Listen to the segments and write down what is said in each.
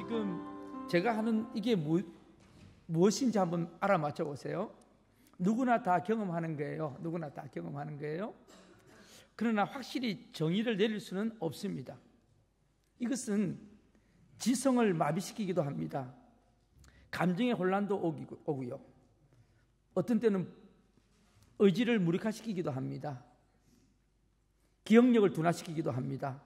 지금 제가 하는 이게 무엇인지 한번 알아맞혀 보세요. 누구나 다 경험하는 거예요. 누구나 다 경험하는 거예요. 그러나 확실히 정의를 내릴 수는 없습니다. 이것은 지성을 마비시키기도 합니다. 감정의 혼란도 오고요. 어떤 때는 의지를 무력화시키기도 합니다. 기억력을 둔화시키기도 합니다.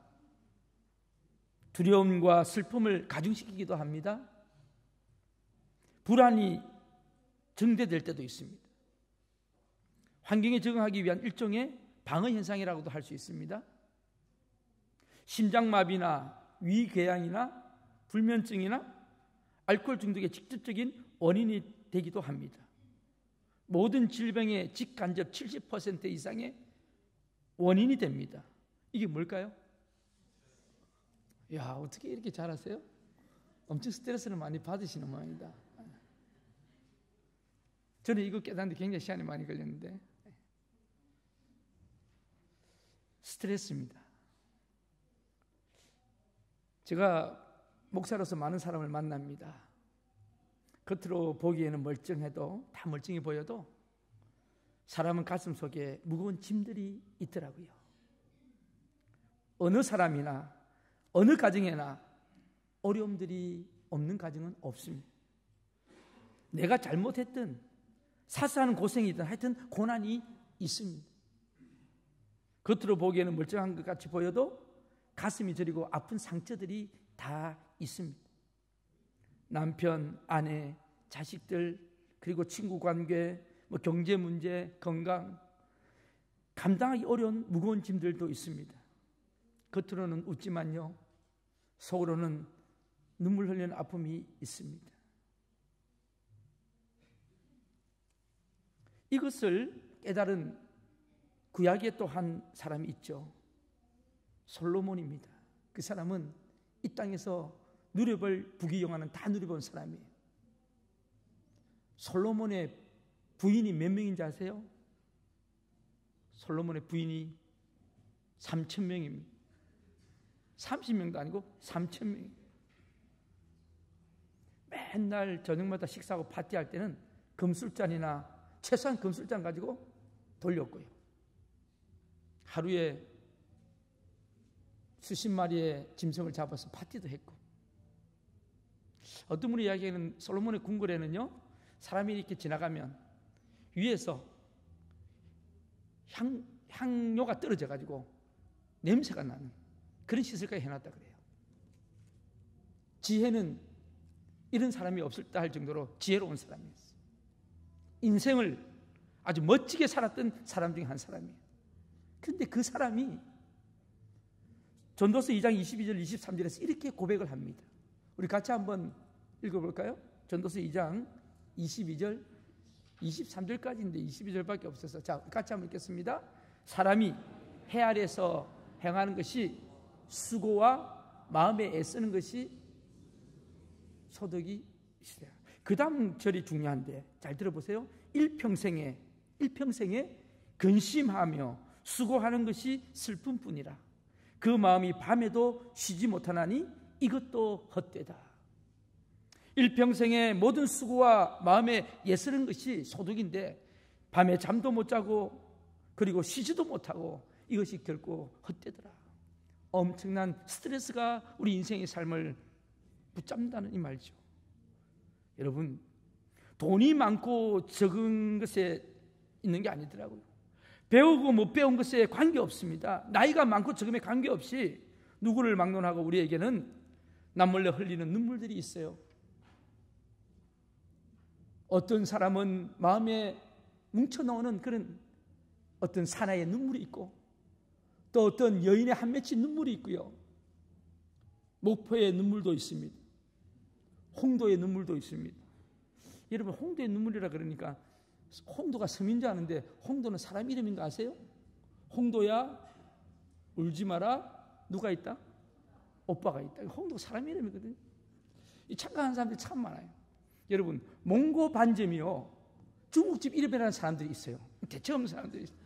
두려움과 슬픔을 가중시키기도 합니다. 불안이 증대될 때도 있습니다. 환경에 적응하기 위한 일종의 방어 현상이라고도 할 수 있습니다. 심장마비나 위궤양이나 불면증이나 알코올 중독의 직접적인 원인이 되기도 합니다. 모든 질병의 직간접 70% 이상의 원인이 됩니다. 이게 뭘까요? 야, 어떻게 이렇게 잘하세요? 엄청 스트레스를 많이 받으시는 모양이다. 저는 이거 깨닫는데 굉장히 시간이 많이 걸렸는데, 스트레스입니다. 제가 목사로서 많은 사람을 만납니다. 겉으로 보기에는 멀쩡해도, 다 멀쩡해 보여도 사람은 가슴 속에 무거운 짐들이 있더라고요. 어느 사람이나 어느 가정에나 어려움들이 없는 가정은 없습니다. 내가 잘못했든 사소한 고생이든 하여튼 고난이 있습니다. 겉으로 보기에는 멀쩡한 것 같이 보여도 가슴이 저리고 아픈 상처들이 다 있습니다. 남편, 아내, 자식들, 그리고 친구 관계, 경제 문제, 건강, 감당하기 어려운 무거운 짐들도 있습니다. 겉으로는 웃지만요, 속으로는 눈물 흘리는 아픔이 있습니다. 이것을 깨달은 구약에 또 한 사람이 있죠. 솔로몬입니다. 그 사람은 이 땅에서 누려볼 부귀영화는 다 누려본 사람이에요. 솔로몬의 부인이 몇 명인지 아세요? 솔로몬의 부인이 3,000명입니다. 30명도 아니고 3,000명. 맨날 저녁마다 식사하고 파티할 때는 금술잔이나 최소한 금술잔 가지고 돌렸고요. 하루에 수십 마리의 짐승을 잡아서 파티도 했고, 어떤 분이 이야기하는 솔로몬의 궁궐에는요, 사람이 이렇게 지나가면 위에서 향료가 떨어져 가지고 냄새가 나는 그런 시설까지 해놨다 그래요. 지혜는 이런 사람이 없을까 할 정도로 지혜로운 사람이었어요. 인생을 아주 멋지게 살았던 사람 중에 한 사람이에요. 그런데 그 사람이 전도서 2장 22절 23절에서 이렇게 고백을 합니다. 우리 같이 한번 읽어볼까요? 전도서 2장 22절 23절까지인데 22절밖에 없어서, 자, 같이 한번 읽겠습니다. 사람이 해 아래서 행하는 것이 수고와 마음에 애쓰는 것이 소득이 있어요. 그 다음 절이 중요한데 잘 들어보세요. 일평생에 근심하며 수고하는 것이 슬픔뿐이라. 그 마음이 밤에도 쉬지 못하나니 이것도 헛되다. 일평생의 모든 수고와 마음에 애쓰는 것이 소득인데 밤에 잠도 못 자고 그리고 쉬지도 못하고 이것이 결코 헛되더라. 엄청난 스트레스가 우리 인생의 삶을 붙잡는다는 이 말이죠. 여러분, 돈이 많고 적은 것에 있는 게 아니더라고요. 배우고 못 배운 것에 관계없습니다. 나이가 많고 적음에 관계없이 누구를 막론하고 우리에게는 남몰래 흘리는 눈물들이 있어요. 어떤 사람은 마음에 뭉쳐놓는 그런 어떤 사나이의 눈물이 있고, 또 어떤 여인의 한 맺힌 눈물이 있고요, 목포의 눈물도 있습니다. 홍도의 눈물도 있습니다. 여러분, 홍도의 눈물이라 그러니까 홍도가 섬인 줄 아는데 홍도는 사람 이름인 거 아세요? 홍도야 울지 마라, 누가 있다? 오빠가 있다. 홍도가 사람 이름이거든요. 이 착각하는 사람들이 참 많아요. 여러분, 몽고 반점이요, 중국집 이름이라는 사람들이 있어요. 대체 없는 사람들이 있어요.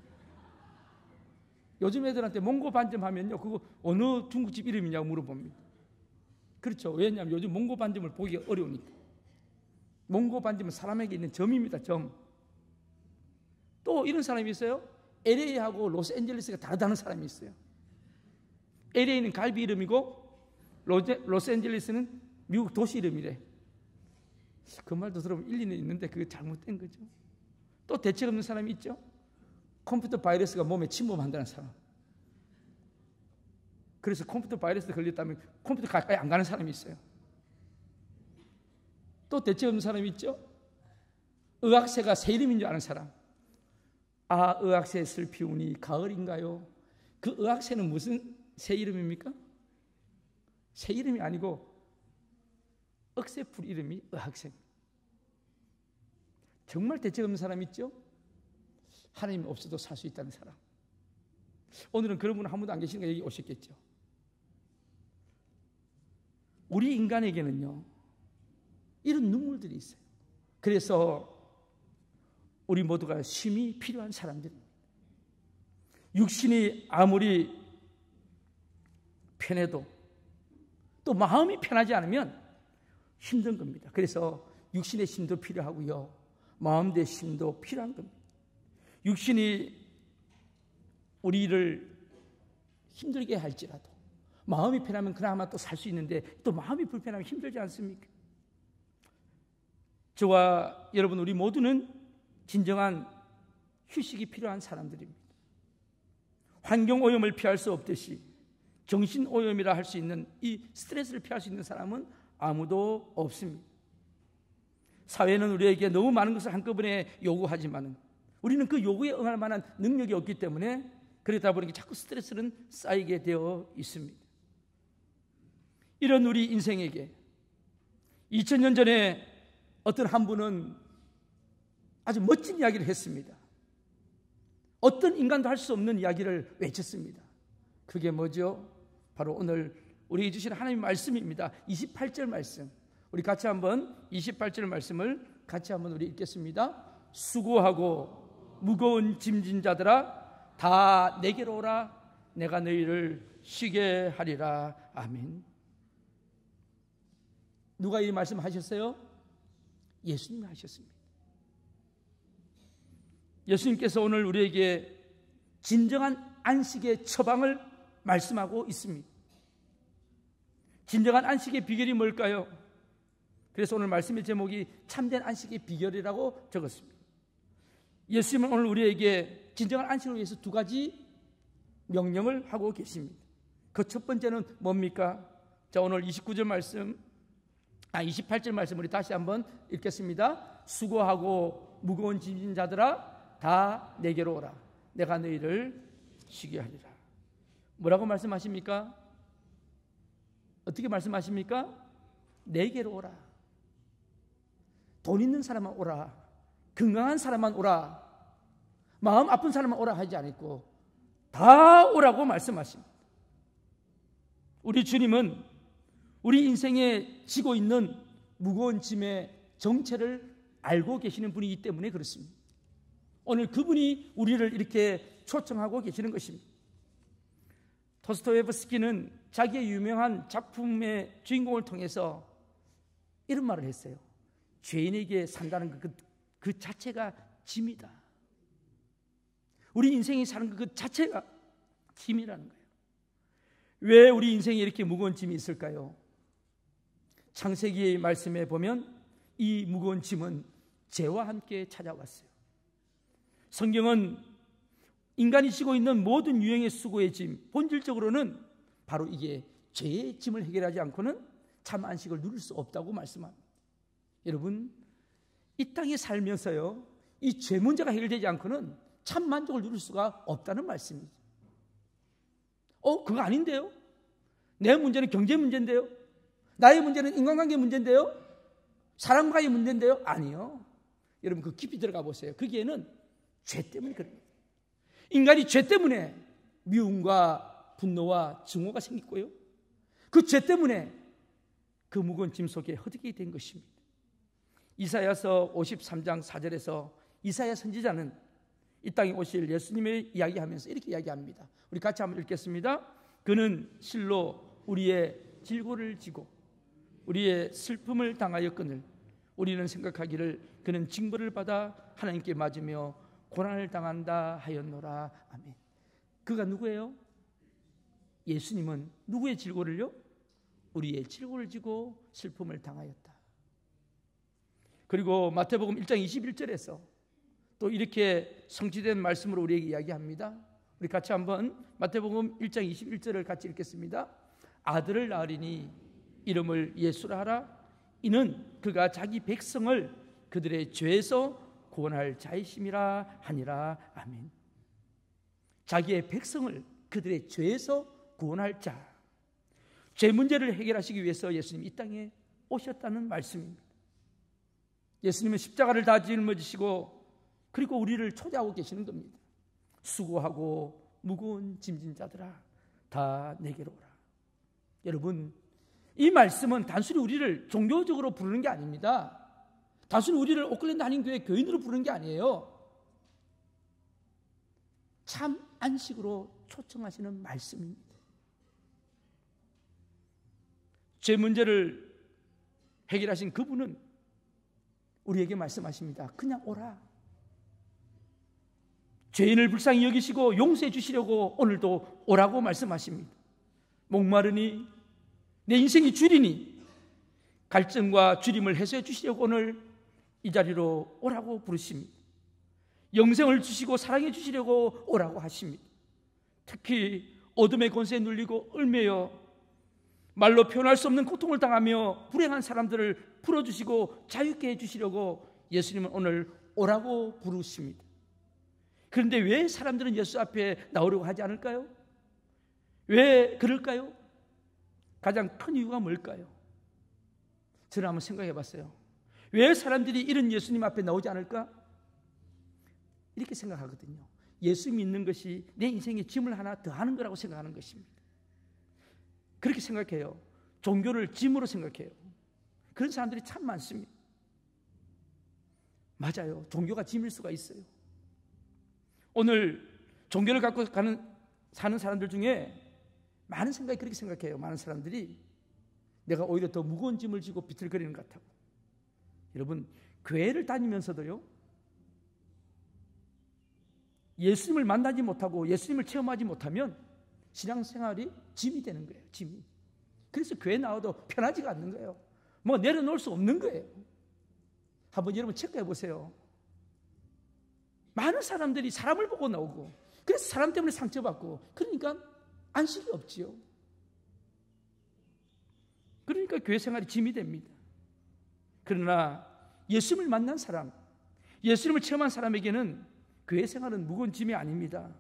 요즘 애들한테 몽고 반점 하면요, 그거 어느 중국집 이름이냐고 물어봅니다. 그렇죠. 왜냐하면 요즘 몽고 반점을 보기가 어려우니까. 몽고 반점은 사람에게 있는 점입니다. 점. 또 이런 사람이 있어요. LA하고 로스앤젤레스가 다르다는 사람이 있어요. LA는 갈비 이름이고 로스앤젤레스는 미국 도시 이름이래. 그 말도 들어보면 일리는 있는데 그게 잘못된 거죠. 또 대책 없는 사람이 있죠. 컴퓨터 바이러스가 몸에 침범한다는 사람. 그래서 컴퓨터 바이러스 걸렸다면 컴퓨터 가까이 안 가는 사람이 있어요. 또 대책 없는 사람이 있죠. 의학새가 새 이름인 줄 아는 사람. 아, 의학새 슬피우니 가을인가요? 그 의학새는 무슨 새 이름입니까? 새 이름이 아니고 억새풀 이름이 의학새. 정말 대책 없는 사람 있죠? 하나님 없어도 살 수 있다는 사람. 오늘은 그런 분은 한 분도 안 계시니까 여기 오셨겠죠. 우리 인간에게는요, 이런 눈물들이 있어요. 그래서 우리 모두가 쉼이 필요한 사람들입니다. 육신이 아무리 편해도 또 마음이 편하지 않으면 힘든 겁니다. 그래서 육신의 힘도 필요하고요, 마음의 힘도 필요한 겁니다. 육신이 우리를 힘들게 할지라도 마음이 편하면 그나마 또 살 수 있는데 또 마음이 불편하면 힘들지 않습니까? 저와 여러분 우리 모두는 진정한 휴식이 필요한 사람들입니다. 환경 오염을 피할 수 없듯이 정신 오염이라 할 수 있는 이 스트레스를 피할 수 있는 사람은 아무도 없습니다. 사회는 우리에게 너무 많은 것을 한꺼번에 요구하지만 우리는 그 요구에 응할 만한 능력이 없기 때문에 그러다 보니까 자꾸 스트레스는 쌓이게 되어 있습니다. 이런 우리 인생에게 2000년 전에 어떤 한 분은 아주 멋진 이야기를 했습니다. 어떤 인간도 할 수 없는 이야기를 외쳤습니다. 그게 뭐죠? 바로 오늘 우리에게 주신 하나님의 말씀입니다. 28절 말씀. 우리 같이 한번 28절 말씀을 같이 한번 우리 읽겠습니다. 수고하고 무거운 짐진 자들아 다 내게로 오라. 내가 너희를 쉬게 하리라. 아멘. 누가 이 말씀 하셨어요? 예수님이 하셨습니다. 예수님께서 오늘 우리에게 진정한 안식의 처방을 말씀하고 있습니다. 진정한 안식의 비결이 뭘까요? 그래서 오늘 말씀의 제목이 참된 안식의 비결이라고 적었습니다. 예수님은 오늘 우리에게 진정한 안식을 위해서 두 가지 명령을 하고 계십니다. 그 첫 번째는 뭡니까? 자, 오늘 28절 말씀 우리 다시 한번 읽겠습니다. 수고하고 무거운 짐진 자들아 다 내게로 오라. 내가 너희를 쉬게 하리라. 뭐라고 말씀하십니까? 어떻게 말씀하십니까? 내게로 오라. 돈 있는 사람만 오라. 건강한 사람만 오라. 마음 아픈 사람만 오라 하지 않고 다 오라고 말씀하십니다. 우리 주님은 우리 인생에 지고 있는 무거운 짐의 정체를 알고 계시는 분이기 때문에 그렇습니다. 오늘 그분이 우리를 이렇게 초청하고 계시는 것입니다. 도스토옙스키는 자기의 유명한 작품의 주인공을 통해서 이런 말을 했어요. 죄인에게 산다는 그 자체가 짐이다. 우리 인생이 사는 그 자체가 짐이라는 거예요. 왜 우리 인생에 이렇게 무거운 짐이 있을까요? 창세기의 말씀에 보면 이 무거운 짐은 죄와 함께 찾아왔어요. 성경은 인간이 지고 있는 모든 유형의 수고의 짐, 본질적으로는 바로 이게 죄의 짐을 해결하지 않고는 참 안식을 누릴 수 없다고 말씀합니다. 여러분, 이 땅에 살면서요, 이 죄 문제가 해결되지 않고는 참 만족을 누릴 수가 없다는 말씀이죠. 그거 아닌데요? 내 문제는 경제 문제인데요? 나의 문제는 인간관계 문제인데요? 사람과의 문제인데요? 아니요. 여러분, 그 깊이 들어가 보세요. 거기에는 죄 때문에 그래요. 인간이 죄 때문에 미움과 분노와 증오가 생겼고요. 그 죄 때문에 그 무거운 짐 속에 허덕이게 된 것입니다. 이사야서 53장 4절에서 이사야 선지자는 이 땅에 오실 예수님의 이야기하면서 이렇게 이야기합니다. 우리 같이 한번 읽겠습니다. 그는 실로 우리의 질고를 지고 우리의 슬픔을 당하였거늘 우리는 생각하기를 그는 징벌을 받아 하나님께 맞으며 고난을 당한다 하였노라. 아멘. 그가 누구예요? 예수님은 누구의 질고를요? 우리의 질고를 지고 슬픔을 당하였다. 그리고 마태복음 1장 21절에서 또 이렇게 성취된 말씀으로 우리에게 이야기합니다. 우리 같이 한번 마태복음 1장 21절을 같이 읽겠습니다. 아들을 낳으리니 이름을 예수라 하라. 이는 그가 자기 백성을 그들의 죄에서 구원할 자이심이라 하니라. 아멘. 자기의 백성을 그들의 죄에서 구원할 자, 죄 문제를 해결하시기 위해서 예수님이 이 땅에 오셨다는 말씀입니다. 예수님은 십자가를 다 짊어지시고 그리고 우리를 초대하고 계시는 겁니다. 수고하고 무거운 짐진 자들아 다 내게로 오라. 여러분, 이 말씀은 단순히 우리를 종교적으로 부르는 게 아닙니다. 단순히 우리를 오클랜드 한인교회 교인으로 부르는 게 아니에요. 참 안식으로 초청하시는 말씀입니다. 죄 문제를 해결하신 그분은 우리에게 말씀하십니다. 그냥 오라. 죄인을 불쌍히 여기시고 용서해 주시려고 오늘도 오라고 말씀하십니다. 목마르니 내 인생이 주리니 갈증과 주림을 해소해 주시려고 오늘 이 자리로 오라고 부르십니다. 영생을 주시고 사랑해 주시려고 오라고 하십니다. 특히 어둠의 권세에 눌리고 얽매여 말로 표현할 수 없는 고통을 당하며 불행한 사람들을 풀어주시고 자유케 해주시려고 예수님은 오늘 오라고 부르십니다. 그런데 왜 사람들은 예수 앞에 나오려고 하지 않을까요? 왜 그럴까요? 가장 큰 이유가 뭘까요? 저는 한번 생각해 봤어요. 왜 사람들이 이런 예수님 앞에 나오지 않을까? 이렇게 생각하거든요. 예수 믿는 것이 내 인생에 짐을 하나 더 하는 거라고 생각하는 것입니다. 그렇게 생각해요. 종교를 짐으로 생각해요. 그런 사람들이 참 많습니다. 맞아요. 종교가 짐일 수가 있어요. 오늘 종교를 갖고 사는 사람들 중에 많은 생각이 그렇게 생각해요. 많은 사람들이 내가 오히려 더 무거운 짐을 지고 비틀거리는 것 같다고. 여러분, 교회를 다니면서도요, 예수님을 만나지 못하고 예수님을 체험하지 못하면 신앙생활이 짐이 되는 거예요. 짐이. 그래서 교회 나와도 편하지가 않는 거예요. 뭐 내려놓을 수 없는 거예요. 한번 여러분 체크해 보세요. 많은 사람들이 사람을 보고 나오고, 그래서 사람 때문에 상처받고, 그러니까 안식이 없지요. 그러니까 교회 생활이 짐이 됩니다. 그러나 예수님을 만난 사람, 예수님을 체험한 사람에게는 교회 생활은 무거운 짐이 아닙니다.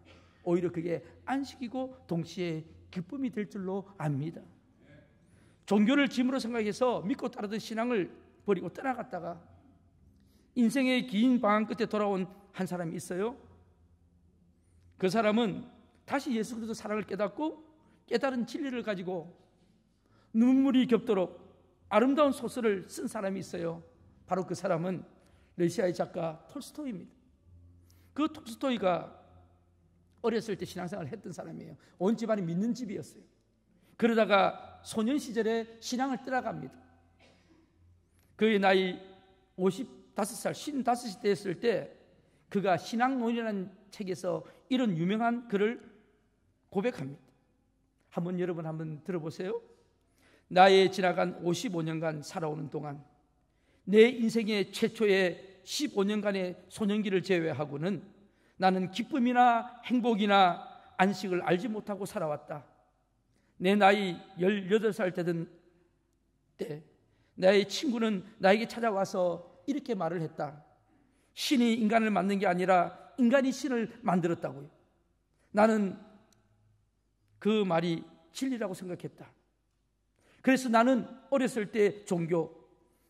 오히려 그게 안식이고 동시에 기쁨이 될 줄로 압니다. 종교를 짐으로 생각해서 믿고 따르던 신앙을 버리고 떠나갔다가 인생의 긴 방황 끝에 돌아온 한 사람이 있어요. 그 사람은 다시 예수 그리스도 사랑을 깨닫고 깨달은 진리를 가지고 눈물이 겹도록 아름다운 소설을 쓴 사람이 있어요. 바로 그 사람은 러시아의 작가 톨스토이입니다. 그 톨스토이가 어렸을 때 신앙생활을 했던 사람이에요. 온 집안이 믿는 집이었어요. 그러다가 소년 시절에 신앙을 떠나갑니다. 그의 나이 55살, 55이 됐을 때 그가 신앙론이라는 책에서 이런 유명한 글을 고백합니다. 여러분 한번 들어보세요. 나의 지나간 55년간 살아오는 동안 내 인생의 최초의 15년간의 소년기를 제외하고는 나는 기쁨이나 행복이나 안식을 알지 못하고 살아왔다. 내 나이 18살 되던 때 나의 친구는 나에게 찾아와서 이렇게 말을 했다. 신이 인간을 만든 게 아니라 인간이 신을 만들었다고요. 나는 그 말이 진리라고 생각했다. 그래서 나는 어렸을 때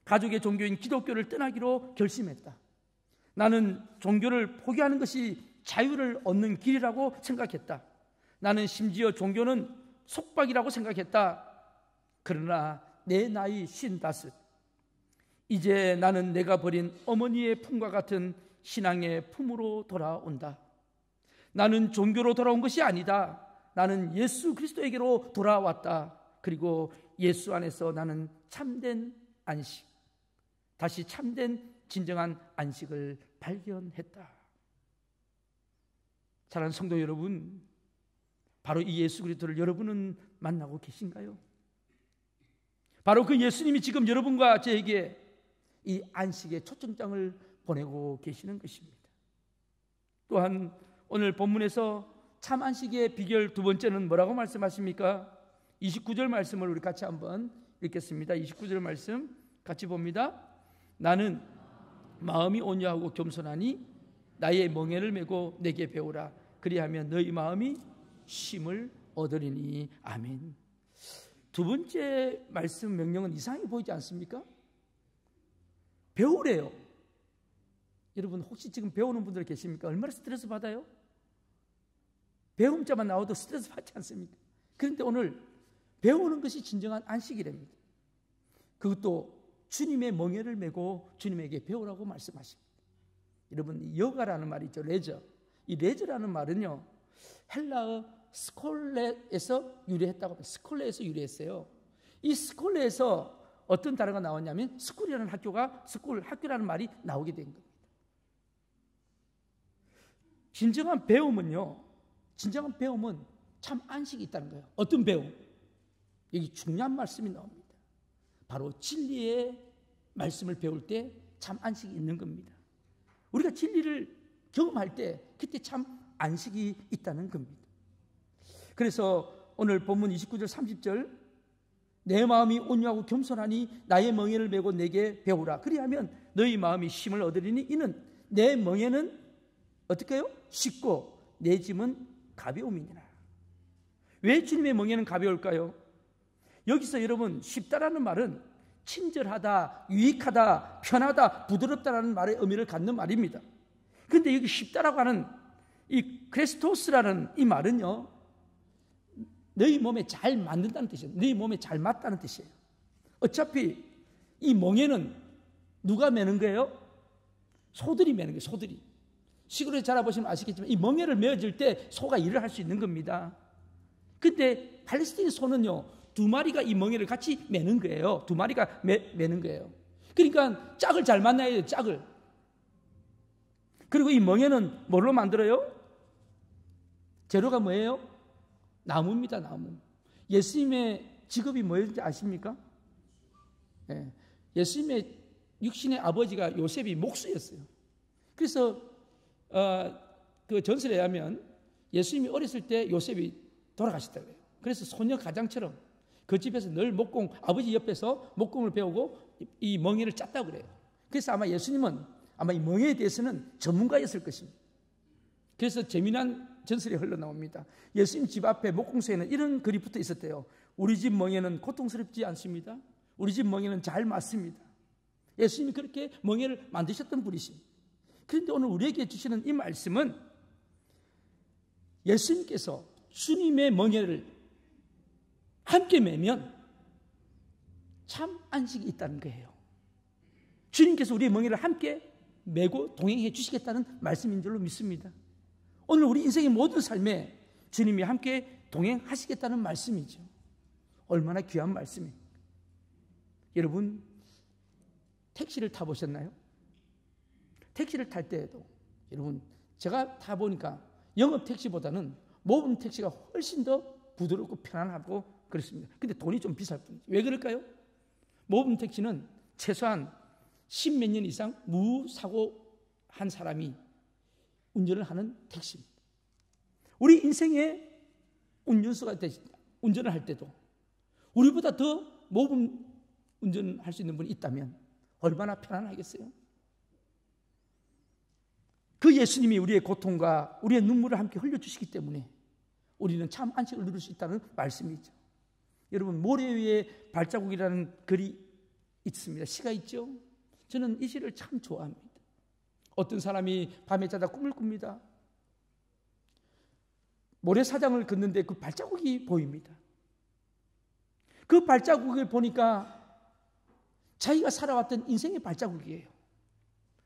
가족의 종교인 기독교를 떠나기로 결심했다. 나는 종교를 포기하는 것이 자유를 얻는 길이라고 생각했다. 나는 심지어 종교는 속박이라고 생각했다. 그러나 내 나이 55, 이제 나는 내가 버린 어머니의 품과 같은 신앙의 품으로 돌아온다. 나는 종교로 돌아온 것이 아니다. 나는 예수 그리스도에게로 돌아왔다. 그리고 예수 안에서 나는 참된 안식, 다시 참된 진정한 안식을 발견했다. 사랑하는 성도 여러분, 바로 이 예수 그리스도를 여러분은 만나고 계신가요? 바로 그 예수님이 지금 여러분과 저에게 이 안식의 초청장을 보내고 계시는 것입니다. 또한 오늘 본문에서 참 안식의 비결 두 번째는 뭐라고 말씀하십니까? 29절 말씀을 우리 같이 한번 읽겠습니다. 29절 말씀 같이 봅니다. 나는 마음이 온유하고 겸손하니 나의 멍에를 메고 내게 배우라. 그리하면 너희 마음이 쉼을 얻으리니. 아멘. 두 번째 말씀 명령은 이상해 보이지 않습니까? 배우래요. 여러분 혹시 지금 배우는 분들 계십니까? 얼마나 스트레스 받아요? 배움자만 나와도 스트레스 받지 않습니까? 그런데 오늘 배우는 것이 진정한 안식이랍니다. 그것도 주님의 멍에를 메고 주님에게 배우라고 말씀하십니다. 여러분, 이 여가라는 말이 있죠. 레저. 이 레저라는 말은요, 헬라어 스콜레에서 유래했다고 합니다. 스콜레에서 유래했어요. 이 스콜레에서 어떤 단어가 나왔냐면 스쿨이라는 학교라는 말이 나오게 된 겁니다. 진정한 배움은 참 안식이 있다는 거예요. 어떤 배움? 여기 중요한 말씀이 나옵니다. 바로 진리의 말씀을 배울 때 참 안식이 있는 겁니다. 우리가 진리를 경험할 때 그때 참 안식이 있다는 겁니다. 그래서 오늘 본문 29절 30절 내 마음이 온유하고 겸손하니 나의 멍에를 메고 내게 배우라. 그리하면 너희 마음이 쉼을 얻으리니 이는 내 멍에는 어떻게 해요? 쉽고 내 짐은 가벼움이니라. 왜 주님의 멍에는 가벼울까요? 여기서 여러분 쉽다라는 말은 친절하다, 유익하다, 편하다, 부드럽다라는 말의 의미를 갖는 말입니다. 그런데 여기 쉽다라고 하는 이 크레스토스라는 이 말은요, 너희 몸에 잘 맞는다는 뜻이에요. 너희 몸에 잘 맞다는 뜻이에요. 어차피 이 멍에는 누가 매는 거예요? 소들이 매는 거예요. 소들이. 시골에 자라보시면 아시겠지만 이 멍에를 메어줄 때 소가 일을 할 수 있는 겁니다. 근데 팔레스타인 소는요, 두 마리가 이 멍에를 같이 매는 거예요. 두 마리가 매는 거예요. 그러니까 짝을 잘 만나야 돼요. 짝을. 그리고 이 멍에는 뭘로 만들어요? 재료가 뭐예요? 나무입니다. 나무. 예수님의 직업이 뭐였는지 아십니까? 네. 예수님의 육신의 아버지가 요셉이 목수였어요. 그래서 그 전설에 의하면 예수님이 어렸을 때 요셉이 돌아가셨다고 해요. 그래서 소녀 가장처럼 그 집에서 늘 목공, 아버지 옆에서 목공을 배우고 이 멍에를 짰다고 그래요. 그래서 아마 예수님은 아마 이 멍에에 대해서는 전문가였을 것입니다. 그래서 재미난 전설이 흘러나옵니다. 예수님 집 앞에 목공소에는 이런 글이 붙어 있었대요. 우리 집 멍에는 고통스럽지 않습니다. 우리 집 멍에는 잘 맞습니다. 예수님이 그렇게 멍에를 만드셨던 분이십니다. 그런데 오늘 우리에게 주시는 이 말씀은 예수님께서 주님의 멍에를 함께 매면 참 안식이 있다는 거예요. 주님께서 우리의 멍에를 함께 메고 동행해 주시겠다는 말씀인 줄로 믿습니다. 오늘 우리 인생의 모든 삶에 주님이 함께 동행하시겠다는 말씀이죠. 얼마나 귀한 말씀입니까? 여러분, 택시를 타보셨나요? 택시를 탈 때에도 여러분, 제가 타보니까 영업 택시보다는 모범 택시가 훨씬 더 부드럽고 편안하고 그렇습니다. 근데 돈이 좀 비쌀 뿐이죠. 왜 그럴까요? 모범 택시는 최소한 10몇 년 이상 무사고한 사람이 운전을 하는 택시입니다. 우리 인생의 운전수가 운전을 할 때도 우리보다 더 모범 운전할 수 있는 분이 있다면 얼마나 편안하겠어요? 그 예수님이 우리의 고통과 우리의 눈물을 함께 흘려주시기 때문에 우리는 참 안식을 누릴 수 있다는 말씀이죠. 여러분, 모래 위에 발자국이라는 글이 있습니다. 시가 있죠. 저는 이 시를 참 좋아합니다. 어떤 사람이 밤에 자다 꿈을 꿉니다. 모래사장을 걷는데 그 발자국이 보입니다. 그 발자국을 보니까 자기가 살아왔던 인생의 발자국이에요.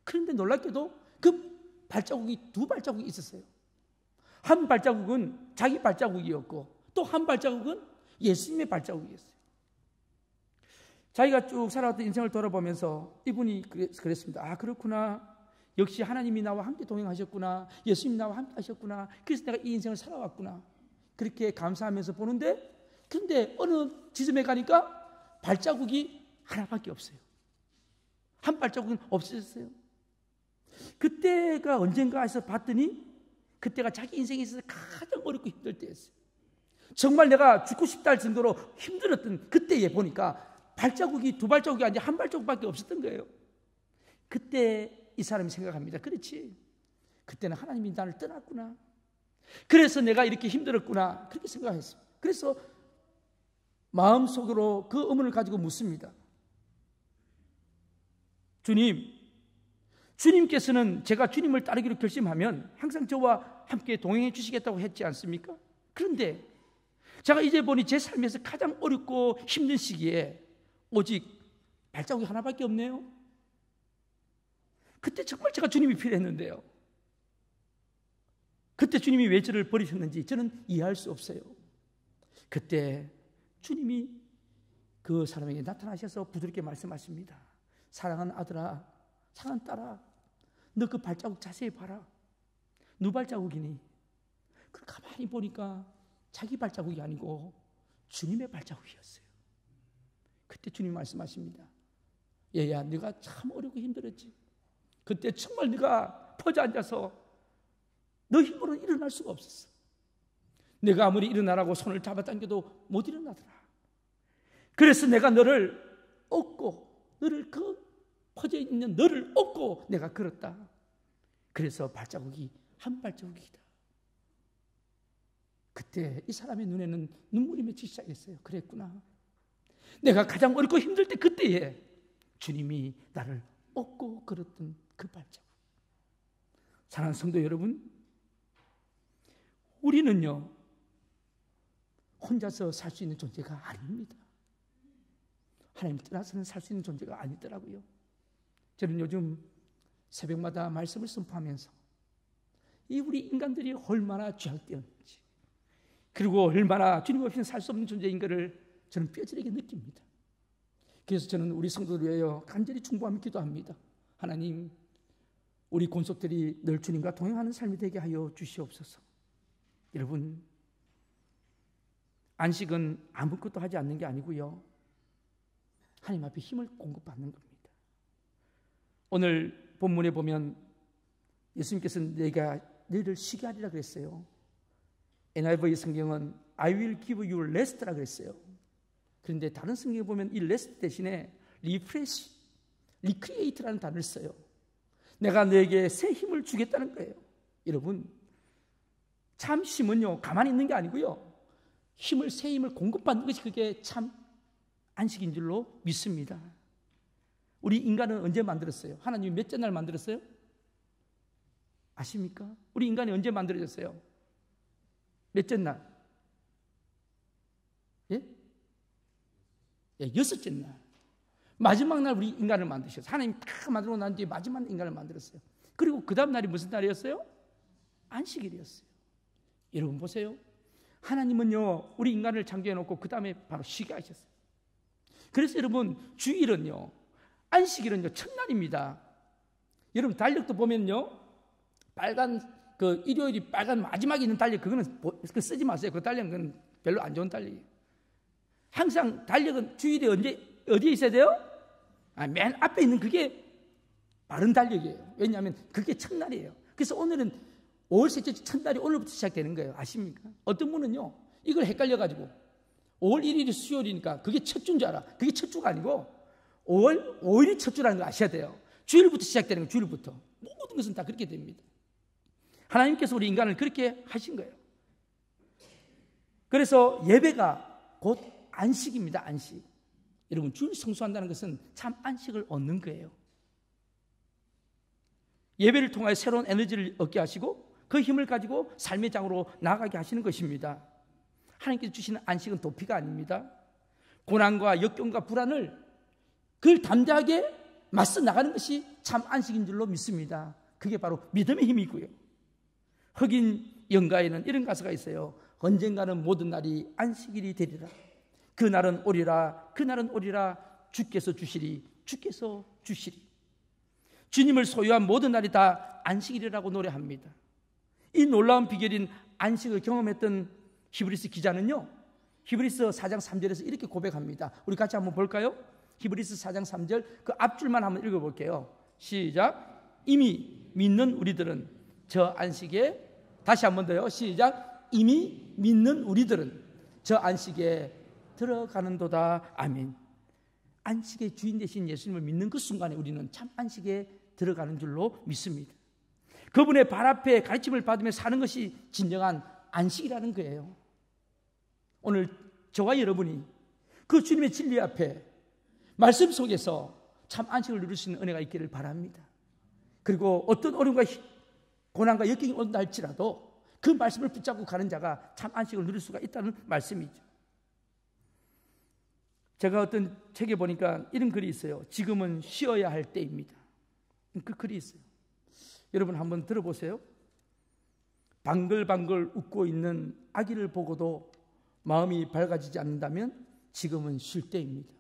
그런데 놀랍게도 그 발자국이 두 발자국이 있었어요. 한 발자국은 자기 발자국이었고 또 한 발자국은 예수님의 발자국이었어요. 자기가 쭉 살아왔던 인생을 돌아보면서 이분이 그랬습니다. 아, 그렇구나. 역시 하나님이 나와 함께 동행하셨구나. 예수님이 나와 함께 하셨구나. 그래서 내가 이 인생을 살아왔구나. 그렇게 감사하면서 보는데, 근데 어느 지점에 가니까 발자국이 하나밖에 없어요. 한 발자국은 없어졌어요. 그때가 언젠가 해서 봤더니 그때가 자기 인생에 있어서 가장 어렵고 힘들 때였어요. 정말 내가 죽고 싶다 할 정도로 힘들었던 그때에 보니까 발자국이 두 발자국이 아니라 한 발자국밖에 없었던 거예요. 그때 이 사람이 생각합니다. 그렇지. 그때는 하나님이 나를 떠났구나. 그래서 내가 이렇게 힘들었구나. 그렇게 생각했습니다. 그래서 마음속으로 그 의문을 가지고 묻습니다. 주님께서는 제가 주님을 따르기로 결심하면 항상 저와 함께 동행해 주시겠다고 했지 않습니까? 그런데 제가 이제 보니 제 삶에서 가장 어렵고 힘든 시기에 오직 발자국이 하나밖에 없네요. 그때 정말 제가 주님이 필요했는데요. 그때 주님이 왜 저를 버리셨는지 저는 이해할 수 없어요. 그때 주님이 그 사람에게 나타나셔서 부드럽게 말씀하십니다. 사랑하는 아들아, 사랑하는 딸아, 너 그 발자국 자세히 봐라. 누 발자국이니? 그걸 가만히 보니까 자기 발자국이 아니고 주님의 발자국이었어요. 그때 주님이 말씀하십니다. 얘야, 네가 참 어렵고 힘들었지. 그때 정말 네가 퍼져 앉아서 너 힘으로는 일어날 수가 없었어. 내가 아무리 일어나라고 손을 잡아당겨도 못 일어나더라. 그래서 내가 너를 업고, 너를 그 퍼져 있는 너를 업고 내가 걸었다. 그래서 발자국이 한 발자국이다. 그때 이 사람의 눈에는 눈물이 맺히기 시작했어요. 그랬구나. 내가 가장 어렵고 힘들 때 그때에 주님이 나를 업고 걸었던 그 발자국. 사랑하는 성도 여러분, 우리는요 혼자서 살 수 있는 존재가 아닙니다. 하나님 떠나서는 살 수 있는 존재가 아니더라고요. 저는 요즘 새벽마다 말씀을 선포하면서 이 우리 인간들이 얼마나 죄악되었는지, 그리고 얼마나 주님 없이는 살 수 없는 존재인 것을 저는 뼈저리게 느낍니다. 그래서 저는 우리 성도들 위하여 간절히 중보하며 기도합니다. 하나님, 우리 권속들이 늘 주님과 동행하는 삶이 되게 하여 주시옵소서. 여러분, 안식은 아무것도 하지 않는 게 아니고요, 하나님 앞에 힘을 공급받는 겁니다. 오늘 본문에 보면 예수님께서는 내가 너희를 쉬게 하리라 그랬어요. NIV 성경은 I will give you rest라 그랬어요. 그런데 다른 성경에 보면 이 rest 대신에 refresh, recreate라는 단어를 써요. 내가 너에게 새 힘을 주겠다는 거예요. 여러분, 참 쉼은요 가만히 있는 게 아니고요, 새 힘을 공급받는 것이 그게 참 안식인 줄로 믿습니다. 우리 인간은 언제 만들었어요? 하나님이 몇째 날 만들었어요? 아십니까? 우리 인간이 언제 만들어졌어요? 몇째 날? 예? 예, 여섯째 날. 마지막 날 우리 인간을 만드셨어요. 하나님 다 만들고 난 뒤에 마지막 인간을 만들었어요. 그리고 그 다음 날이 무슨 날이었어요? 안식일이었어요. 여러분 보세요. 하나님은요 우리 인간을 창조해 놓고 그 다음에 바로 쉬게 하셨어요. 그래서 여러분, 주일은요, 안식일은요 첫날입니다. 여러분 달력도 보면요, 빨간 그 일요일이 빨간 마지막에 있는 달력, 그거는 쓰지 마세요. 그 달력은 그건 별로 안 좋은 달력이에요. 항상 달력은 주일이 어디에 있어야 돼요? 맨 앞에 있는 그게 바른 달력이에요. 왜냐하면 그게 첫날이에요. 그래서 오늘은 5월 셋째 주 첫날이 오늘부터 시작되는 거예요. 아십니까? 어떤 분은요 이걸 헷갈려가지고 5월 1일이 수요일이니까 그게 첫 주인 줄 알아. 그게 첫 주가 아니고 5월 5일이 첫 주라는 걸 아셔야 돼요. 주일부터 시작되는 거예요. 주일부터. 모든 것은 다 그렇게 됩니다. 하나님께서 우리 인간을 그렇게 하신 거예요. 그래서 예배가 곧 안식입니다. 안식. 여러분, 주일 성수한다는 것은 참 안식을 얻는 거예요. 예배를 통하여 새로운 에너지를 얻게 하시고 그 힘을 가지고 삶의 장으로 나아가게 하시는 것입니다. 하나님께서 주시는 안식은 도피가 아닙니다. 고난과 역경과 불안을 그걸 담대하게 맞서 나가는 것이 참 안식인 줄로 믿습니다. 그게 바로 믿음의 힘이고요. 흑인 영가에는 이런 가사가 있어요. 언젠가는 모든 날이 안식일이 되리라. 그날은 오리라, 그날은 오리라, 주께서 주시리. 주께서 주시리. 주님을 소유한 모든 날이 다 안식일이라고 노래합니다. 이 놀라운 비결인 안식을 경험했던 히브리서 기자는요, 히브리서 4장 3절에서 이렇게 고백합니다. 우리 같이 한번 볼까요? 히브리서 4장 3절 그 앞줄만 한번 읽어볼게요. 시작. 이미 믿는 우리들은 저 안식에, 다시 한번 더요. 시작. 이미 믿는 우리들은 저 안식에 들어가는도다. 아멘. 안식의 주인 되신 예수님을 믿는 그 순간에 우리는 참 안식에 들어가는 줄로 믿습니다. 그분의 발 앞에 가르침을 받으며 사는 것이 진정한 안식이라는 거예요. 오늘 저와 여러분이 그 주님의 진리 앞에 말씀 속에서 참 안식을 누릴 수 있는 은혜가 있기를 바랍니다. 그리고 어떤 어려움과 고난과 역경이 온다 할지라도 그 말씀을 붙잡고 가는 자가 참 안식을 누릴 수가 있다는 말씀이죠. 제가 어떤 책에 보니까 이런 글이 있어요. 지금은 쉬어야 할 때입니다. 그 글이 있어요. 여러분 한번 들어보세요. 방글방글 웃고 있는 아기를 보고도 마음이 밝아지지 않는다면 지금은 쉴 때입니다.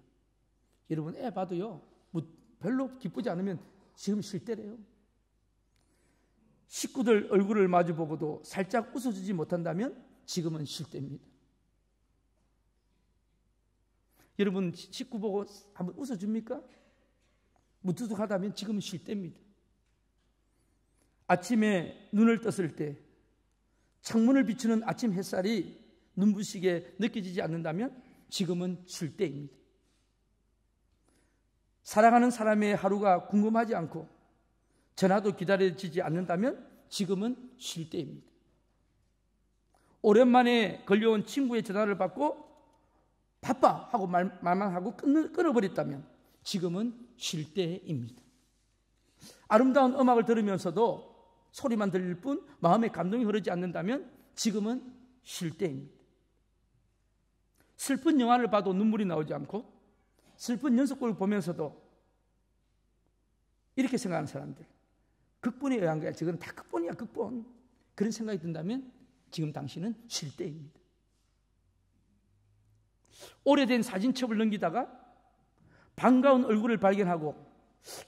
여러분 애 봐도요, 별로 기쁘지 않으면 지금 쉴 때래요. 식구들 얼굴을 마주보고도 살짝 웃어주지 못한다면 지금은 쉴 때입니다. 여러분 식구 보고 한번 웃어줍니까? 무뚝뚝하다면 지금은 쉴 때입니다. 아침에 눈을 떴을 때 창문을 비추는 아침 햇살이 눈부시게 느껴지지 않는다면 지금은 쉴 때입니다. 사랑하는 사람의 하루가 궁금하지 않고 전화도 기다려지지 않는다면 지금은 쉴 때입니다. 오랜만에 걸려온 친구의 전화를 받고 바빠 하고 말만 하고 끊어버렸다면 지금은 쉴 때입니다. 아름다운 음악을 들으면서도 소리만 들릴 뿐 마음에 감동이 흐르지 않는다면 지금은 쉴 때입니다. 슬픈 영화를 봐도 눈물이 나오지 않고 슬픈 연속극을 보면서도 이렇게 생각하는 사람들, 극본에 의한 거야. 저건 다 극본이야, 극본. 그런 생각이 든다면 지금 당신은 쉴 때입니다. 오래된 사진첩을 넘기다가 반가운 얼굴을 발견하고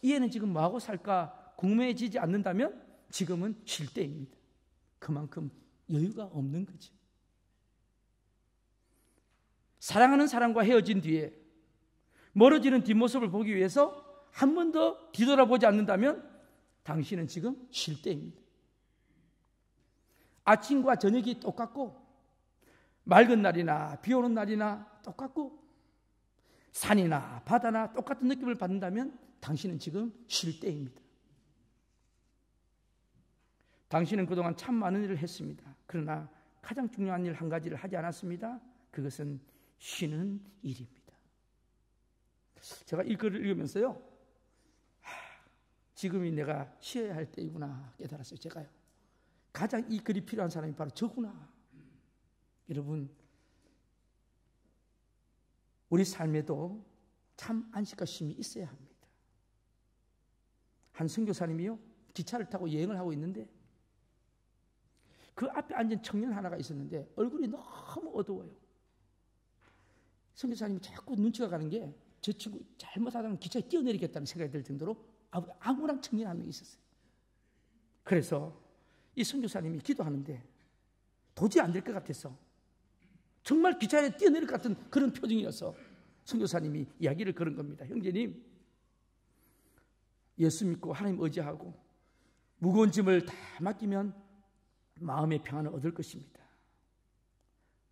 이 애는 지금 뭐하고 살까 궁금해지지 않는다면 지금은 쉴 때입니다. 그만큼 여유가 없는 거죠. 사랑하는 사람과 헤어진 뒤에 멀어지는 뒷모습을 보기 위해서 한 번 더 뒤돌아보지 않는다면 당신은 지금 쉴 때입니다. 아침과 저녁이 똑같고 맑은 날이나 비 오는 날이나 똑같고 산이나 바다나 똑같은 느낌을 받는다면 당신은 지금 쉴 때입니다. 당신은 그동안 참 많은 일을 했습니다. 그러나 가장 중요한 일 한 가지를 하지 않았습니다. 그것은 쉬는 일입니다. 제가 이 글을 읽으면서요, 지금이 내가 쉬어야 할 때이구나 깨달았어요. 제가요. 가장 이 글이 필요한 사람이 바로 저구나. 여러분, 우리 삶에도 참 안식과 쉼이 있어야 합니다. 한 선교사님이요, 기차를 타고 여행을 하고 있는데 그 앞에 앉은 청년 하나가 있었는데 얼굴이 너무 어두워요. 선교사님이 자꾸 눈치가 가는 게 저 친구 잘못하다면 기차에 뛰어내리겠다는 생각이 들 정도로 암울한 청년 한 명 있었어요. 그래서 이 선교사님이 기도하는데 도저히 안 될 것 같아서 정말 기차에 뛰어내릴 것 같은 그런 표정이어서 선교사님이 이야기를 걸은 겁니다. 형제님, 예수 믿고 하나님 의지하고 무거운 짐을 다 맡기면 마음의 평안을 얻을 것입니다.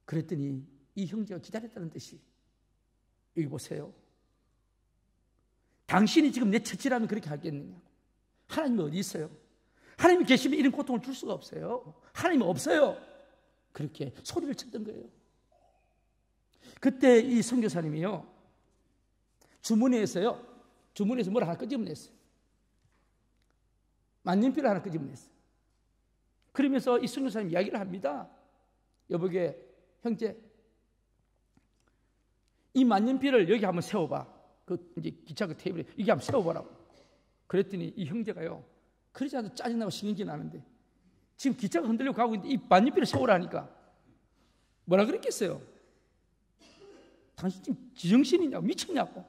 그랬더니 이 형제가 기다렸다는 듯이, 여기 보세요. 당신이 지금 내 처지라면 그렇게 하겠느냐고. 하나님은 어디 있어요? 하나님이 계시면 이런 고통을 줄 수가 없어요. 하나님은 없어요. 그렇게 소리를 쳤던 거예요. 그때 이 선교사님이요, 주머니에서 뭘 하나 끄집어냈어요. 만년필을 하나 끄집어냈어요. 그러면서 이 선교사님 이야기를 합니다. 여보게, 형제, 이 만년필을 여기 한번 세워봐. 그 이제 기차 그 테이블에 여기 한번 세워보라고. 그랬더니 이 형제가요, 그러지 않아도 짜증나고 신경질 나는데 지금 기차가 흔들리고 가고 있는데 이 만년필을 세우라니까 뭐라 그랬겠어요? 당신 지금 지정신이냐고, 미쳤냐고.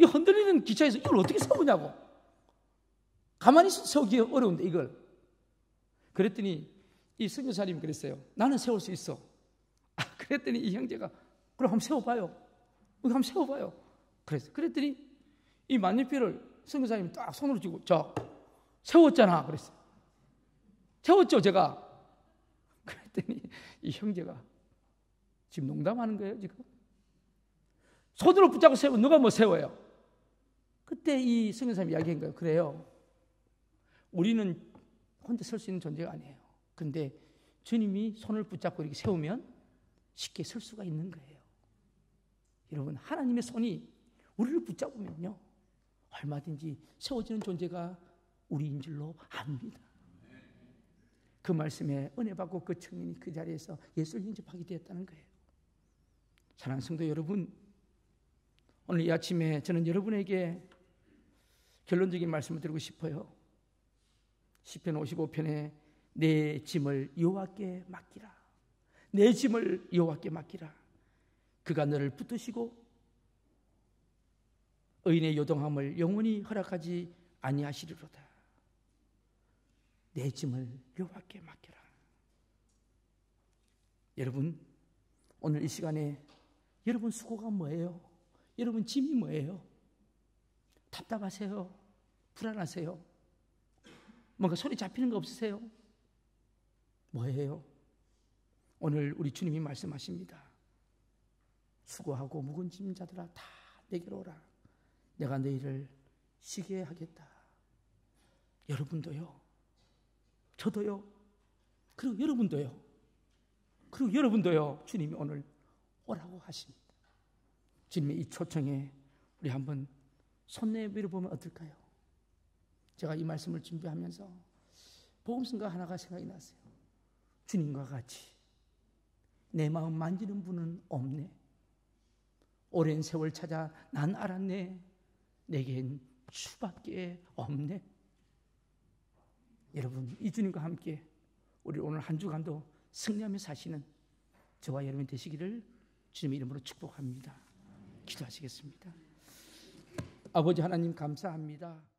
이 흔들리는 기차에서 이걸 어떻게 세우냐고. 가만히 세우기 어려운데 이걸. 그랬더니 이 선교사님이 그랬어요. 나는 세울 수 있어. 그랬더니 이 형제가 그럼 한번 세워봐요. 여기 한번 세워봐요. 그랬더니 이 만년필을 선교사님이 딱 손으로 쥐고 자, 세웠잖아. 그랬어요. 세웠죠, 제가. 그랬더니 이 형제가 지금 농담하는 거예요, 지금? 손으로 붙잡고 세우면 누가 뭐 세워요? 그때 이 선교사님이 이야기한 거예요. 그래요. 우리는 혼자 설 수 있는 존재가 아니에요. 그런데 주님이 손을 붙잡고 이렇게 세우면 쉽게 설 수가 있는 거예요. 여러분, 하나님의 손이 우리를 붙잡으면요, 얼마든지 세워지는 존재가 우리인 줄로 압니다. 그 말씀에 은혜 받고 그 청년이 그 자리에서 예수를 영접하게 되었다는 거예요. 사랑하는 성도 여러분, 오늘 이 아침에 저는 여러분에게 결론적인 말씀을 드리고 싶어요. 시편 55편에 내 짐을 여호와께 맡기라. 내 짐을 여호와께 맡기라. 그가 너를 붙드시고 의인의 요동함을 영원히 허락하지 아니하시리로다. 내 짐을 여호와께 맡겨라. 여러분, 오늘 이 시간에 여러분 수고가 뭐예요? 여러분 짐이 뭐예요? 답답하세요? 불안하세요? 뭔가 손에 잡히는 거 없으세요? 뭐예요? 오늘 우리 주님이 말씀하십니다. 수고하고 무거운 짐 자들아 다 내게로 오라. 내가 너희를 쉬게 하겠다. 여러분도요. 저도요. 그리고 여러분도요. 주님이 오늘 오라고 하십니다. 주님의 이 초청에 우리 한번 손 내밀어 보면 어떨까요? 제가 이 말씀을 준비하면서 복음성가 하나가 생각이 났어요. 주님과 같이 내 마음 만지는 분은 없네. 오랜 세월 찾아 난 알았네. 내겐 주밖에 없네. 여러분, 이 주님과 함께 우리 오늘 한 주간도 승리하며 사시는 저와 여러분 되시기를 주님의 이름으로 축복합니다. 기도하시겠습니다. 아버지 하나님 감사합니다.